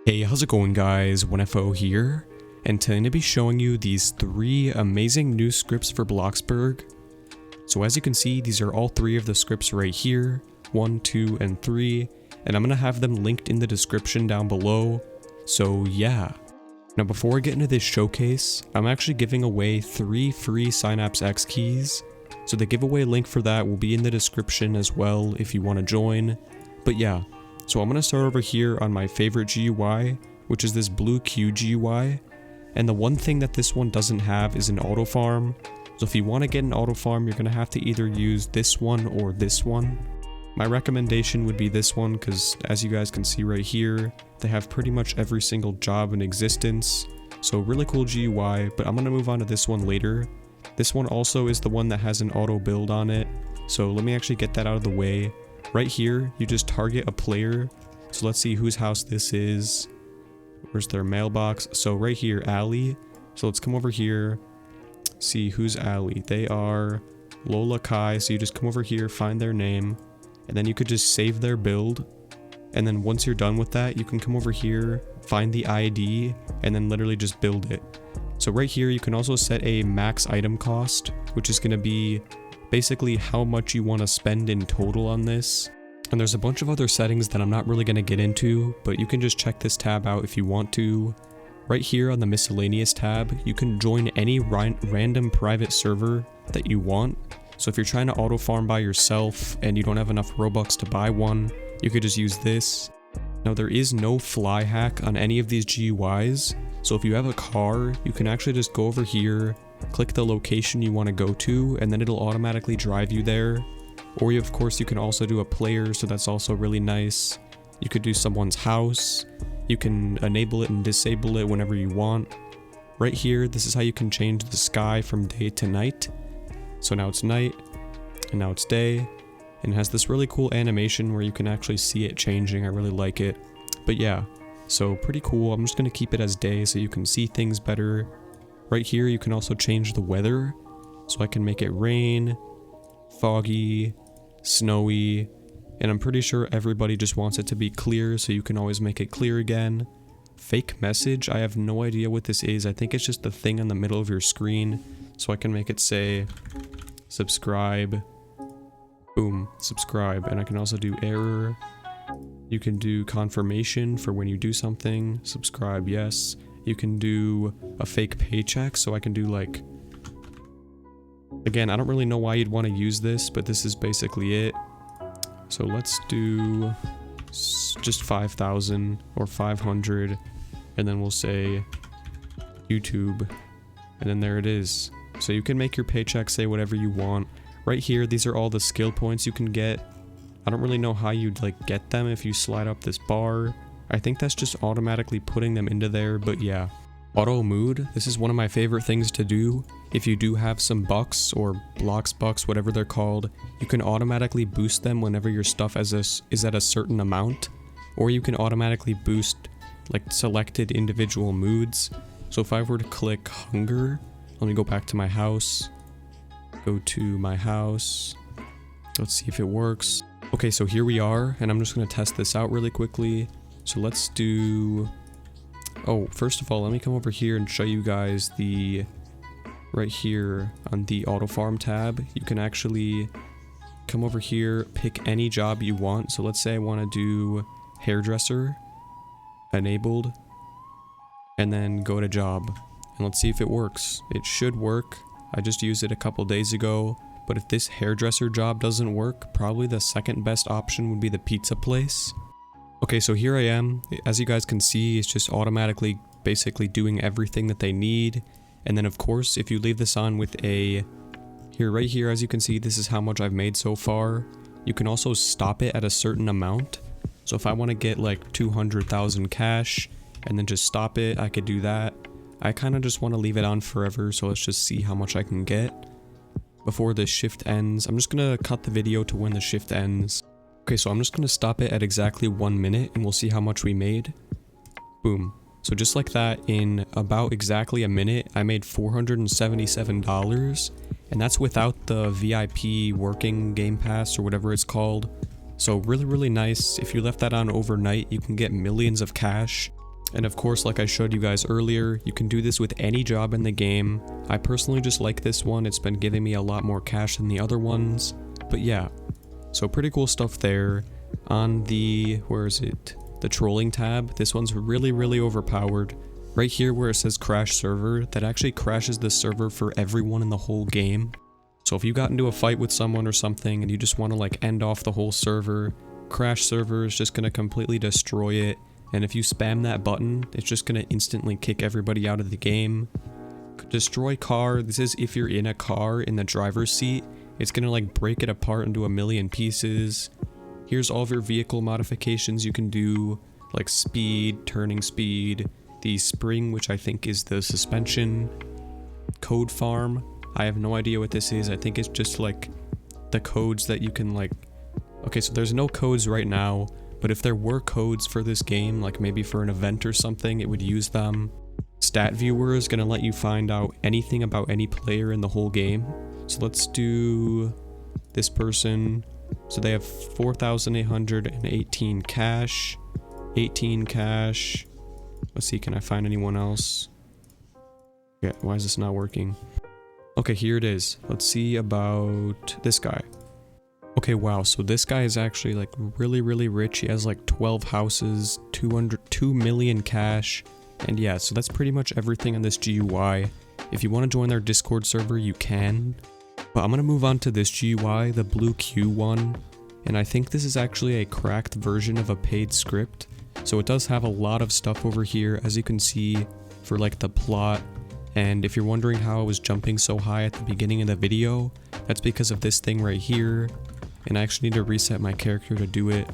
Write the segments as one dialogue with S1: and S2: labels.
S1: Hey, how's it going guys? 1FO here, and today I'm going to be showing you these 3 amazing new scripts for Bloxburg. So as you can see, these are all 3 of the scripts right here, 1, 2, and 3, and I'm going to have them linked in the description down below, so yeah. Now before I get into this showcase, I'm actually giving away 3 free Synapse X keys, so the giveaway link for that will be in the description as well if you want to join, but yeah. So I'm going to start over here on my favorite GUI, which is this blue Q GUI, and the one thing that this one doesn't have is an auto farm. So if you want to get an auto farm, you're going to have to either use this one or this one. My recommendation would be this one because as you guys can see right here, they have pretty much every single job in existence. So really cool GUI, but I'm going to move on to this one later. This one also is the one that has an auto build on it. So let me actually get that out of the way. Right here, you just target a player. So let's see whose house this is. Where's their mailbox? So right here, Allie. So let's come over here. See who's Allie. They are Lola Kai. So you just come over here, find their name, and then you could just save their build. And then once you're done with that, you can come over here, find the ID, and then literally just build it. So right here, you can also set a max item cost, which is going to be basically how much you want to spend in total on this. And there's a bunch of other settings that I'm not really going to get into, but you can just check this tab out if you want to. Right here on the miscellaneous tab, you can join any random private server that you want. So if you're trying to auto farm by yourself and you don't have enough Robux to buy one, you could just use this. Now there is no fly hack on any of these GUIs, so if you have a car, you can actually just go over here, click the location you want to go to, and then it'll automatically drive you there. Or of course you can also do a player, so that's also really nice. You could do someone's house. You can enable it and disable it whenever you want. Right here, this is how you can change the sky from day to night. So now it's night, and now it's day, and it has this really cool animation where you can actually see it changing. I really like it. But yeah, so pretty cool. I'm just going to keep it as day so you can see things better. Right here, you can also change the weather. So I can make it rain, foggy, snowy, and I'm pretty sure everybody just wants it to be clear, so you can always make it clear again. Fake message, I have no idea what this is. I think it's just the thing in the middle of your screen. So I can make it say, subscribe, boom, subscribe. And I can also do error. You can do confirmation for when you do something, subscribe, yes. You can do a fake paycheck, so I can do like, again, I don't really know why you'd want to use this, but this is basically it. So let's do just 5,000 or 500, and then we'll say YouTube, and then there it is. So you can make your paycheck say whatever you want. Right here, these are all the skill points you can get. I don't really know how you'd like get them if you slide up this bar. I think that's just automatically putting them into there, but yeah. Auto mood, this is one of my favorite things to do. If you do have some bucks or Blox bucks, whatever they're called, you can automatically boost them whenever your stuff is at a certain amount. Or you can automatically boost like selected individual moods. So if I were to click hunger, let me go back to my house. Go to my house. Let's see if it works. Okay, so here we are, and I'm just going to test this out really quickly. So let's do, oh, first of all, let me come over here and show you guys the, right here on the auto farm tab, you can actually come over here, pick any job you want. So let's say I want to do hairdresser, enabled, and then go to job. And let's see if it works. It should work. I just used it a couple days ago, but if this hairdresser job doesn't work, probably the second best option would be the pizza place. Okay, so here I am. As you guys can see, it's just automatically basically doing everything that they need. And then of course, if you leave this on with a, right here, as you can see, this is how much I've made so far. You can also stop it at a certain amount. So if I want to get like 200,000 cash and then just stop it, I could do that. I kind of just want to leave it on forever, so let's just see how much I can get before this shift ends. I'm just going to cut the video to when the shift ends. Okay, so I'm just going to stop it at exactly 1 minute and we'll see how much we made. Boom. So just like that, in about exactly a minute, I made $477, and that's without the VIP working Game Pass or whatever it's called. So really, really nice. If you left that on overnight, you can get millions of cash. And of course, like I showed you guys earlier, you can do this with any job in the game. I personally just like this one. It's been giving me a lot more cash than the other ones. But yeah, so pretty cool stuff there. On the, where is it? The trolling tab, this one's really overpowered. Right here where it says crash server, that actually crashes the server for everyone in the whole game. So if you got into a fight with someone or something and you just want to like end off the whole server, crash server is just going to completely destroy it. And if you spam that button, it's just going to instantly kick everybody out of the game. Destroy car, this is if you're in a car in the driver's seat, it's going to like break it apart into a million pieces. Here's all of your vehicle modifications you can do, like speed, turning speed, the spring, which I think is the suspension, code farm. I have no idea what this is. I think it's just like the codes that you can like, okay, so there's no codes right now, but if there were codes for this game, like maybe for an event or something, it would use them. Stat viewer is gonna let you find out anything about any player in the whole game. So let's do this person. So they have 4,818 cash, 18 cash. Let's see, can I find anyone else? Yeah, why is this not working? Okay, here it is. Let's see about this guy. Okay, wow, so this guy is actually like really rich. He has like 12 houses, 2 million cash. And yeah, so that's pretty much everything on this GUI. If you want to join their Discord server, you can. But I'm going to move on to this GUI, the blue Q one, and I think this is actually a cracked version of a paid script. So it does have a lot of stuff over here, as you can see, for like the plot. And if you're wondering how I was jumping so high at the beginning of the video, that's because of this thing right here. And I actually need to reset my character to do it.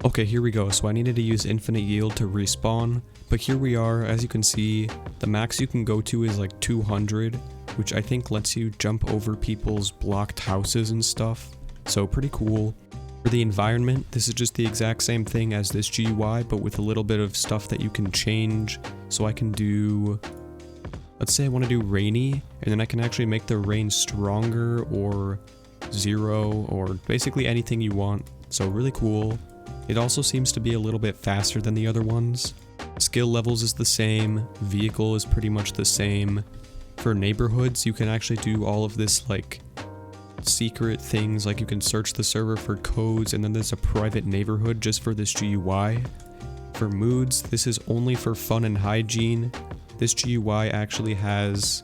S1: Okay, here we go. So I needed to use infinite yield to respawn, but here we are. As you can see, the max you can go to is like 200. Which I think lets you jump over people's blocked houses and stuff. So pretty cool. For the environment, this is just the exact same thing as this GUI, but with a little bit of stuff that you can change. So I can do, let's say I want to do rainy, and then I can actually make the rain stronger or 0 or basically anything you want. So really cool. It also seems to be a little bit faster than the other ones. Skill levels is the same, vehicle is pretty much the same. For neighborhoods, you can actually do all of this like secret things, like you can search the server for codes, and then there's a private neighborhood just for this GUI. For moods, this is only for fun and hygiene. This GUI actually has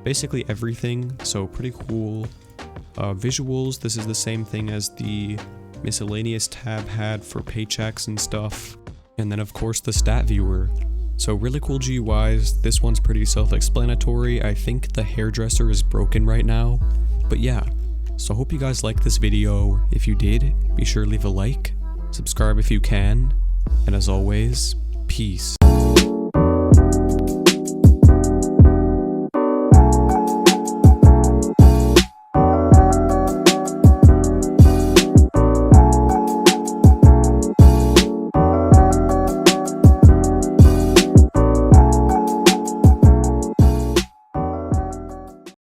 S1: basically everything, so pretty cool. Visuals, this is the same thing as the miscellaneous tab had for paychecks and stuff. And then of course the stat viewer. So really cool GUIs. This one's pretty self-explanatory. I think the hairdresser is broken right now. But yeah, so I hope you guys liked this video. If you did, be sure to leave a like, subscribe if you can, and as always, peace.